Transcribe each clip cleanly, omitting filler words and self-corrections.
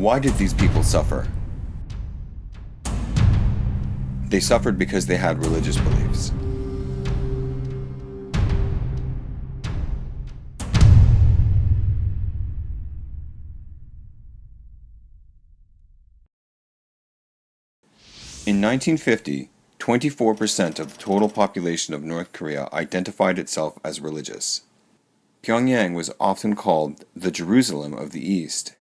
Why did these people suffer? They suffered because they had religious beliefs. In 1950, 24% of the total population of North Korea identified itself as religious. Pyongyang was often called the Jerusalem of the East.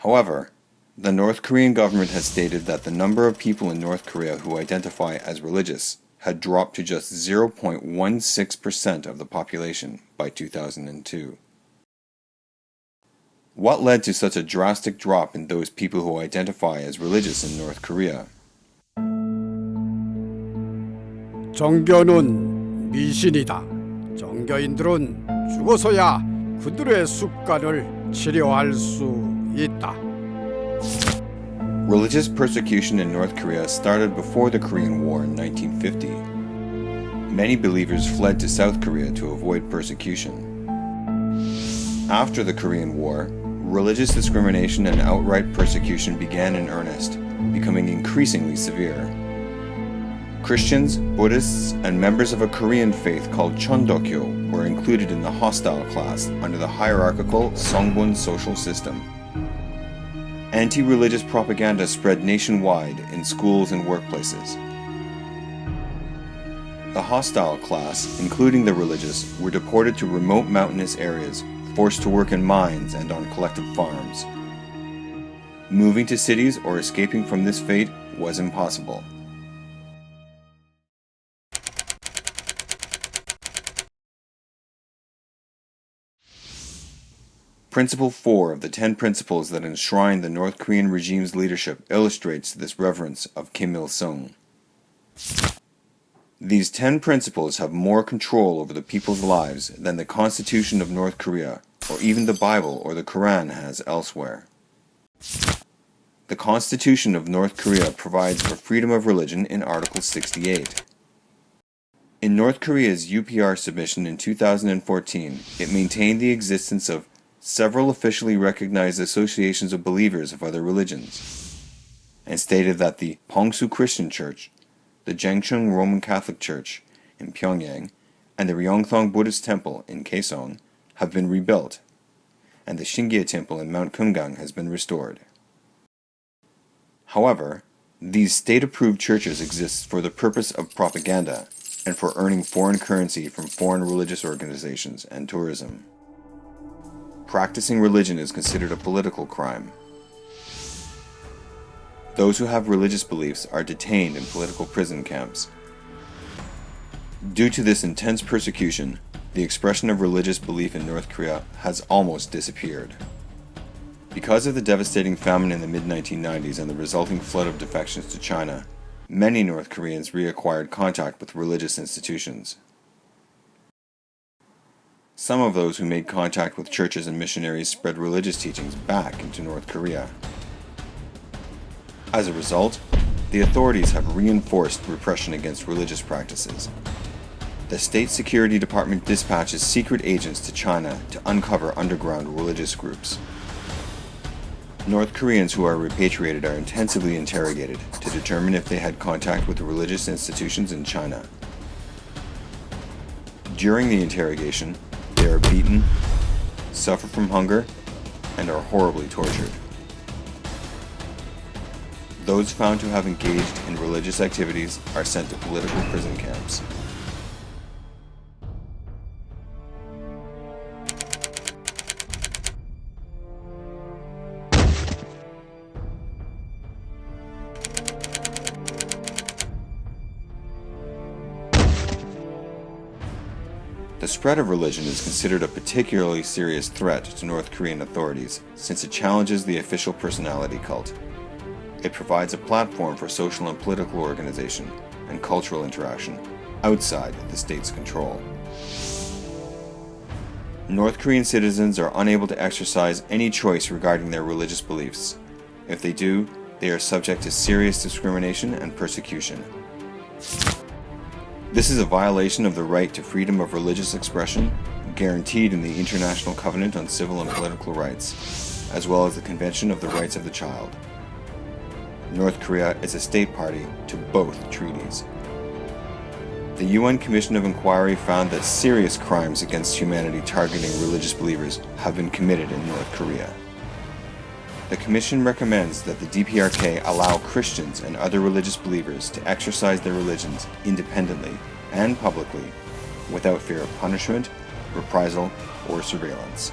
However, the North Korean government has stated that the number of people in North Korea who identify as religious had dropped to just 0.16% of the population by 2002. What led to such a drastic drop in those people who identify as religious in North Korea? 종교는 미신이다. 종교인들은 죽어서야 그들의 습관을 치료할 수 있다. Religious persecution in North Korea started before the Korean War in 1950. Many believers fled to South Korea to avoid persecution. After the Korean War, religious discrimination and outright persecution began in earnest, becoming increasingly severe. Christians, Buddhists, and members of a Korean faith called Chondokyo were included in the hostile class under the hierarchical Songbun social system. Anti-religious propaganda spread nationwide in schools and workplaces. The hostile class, including the religious, were deported to remote mountainous areas, forced to work in mines and on collective farms. Moving to cities or escaping from this fate was impossible. Principle 4 of the 10 principles that enshrine the North Korean regime's leadership illustrates this reverence of Kim Il-sung. These 10 principles have more control over the people's lives than the Constitution of North Korea, or even the Bible or the Quran has elsewhere. The Constitution of North Korea provides for freedom of religion in Article 68. In North Korea's UPR submission in 2014, it maintained the existence of several officially recognized associations of believers of other religions, and stated that the Pongsu Christian Church, the Jangchung Roman Catholic Church in Pyongyang, and the Ryongthong Buddhist Temple in Kaesong have been rebuilt, and the Shingyeo Temple in Mount Kumgang has been restored. However, these state-approved churches exist for the purpose of propaganda and for earning foreign currency from foreign religious organizations and tourism. Practicing religion is considered a political crime. Those who have religious beliefs are detained in political prison camps. Due to this intense persecution, the expression of religious belief in North Korea has almost disappeared. Because of the devastating famine in the mid-1990s and the resulting flood of defections to China, many North Koreans reacquired contact with religious institutions. Some of those who made contact with churches and missionaries spread religious teachings back into North Korea. As a result, the authorities have reinforced repression against religious practices. The State Security Department dispatches secret agents to China to uncover underground religious groups. North Koreans who are repatriated are intensively interrogated to determine if they had contact with religious institutions in China. During the interrogation, they are beaten, suffer from hunger, and are horribly tortured. Those found to have engaged in religious activities are sent to political prison camps. The spread of religion is considered a particularly serious threat to North Korean authorities since it challenges the official personality cult. It provides a platform for social and political organization and cultural interaction outside the state's control. North Korean citizens are unable to exercise any choice regarding their religious beliefs. If they do, they are subject to serious discrimination and persecution. This is a violation of the right to freedom of religious expression guaranteed in the International Covenant on Civil and Political Rights. as well as the Convention of the Rights of the Child. North Korea is a state party to both treaties. The UN Commission of Inquiry found that serious crimes against humanity targeting religious believers have been committed in North Korea. The Commission recommends that the DPRK allow Christians and other religious believers to exercise their religions independently and publicly without fear of punishment, reprisal, or surveillance.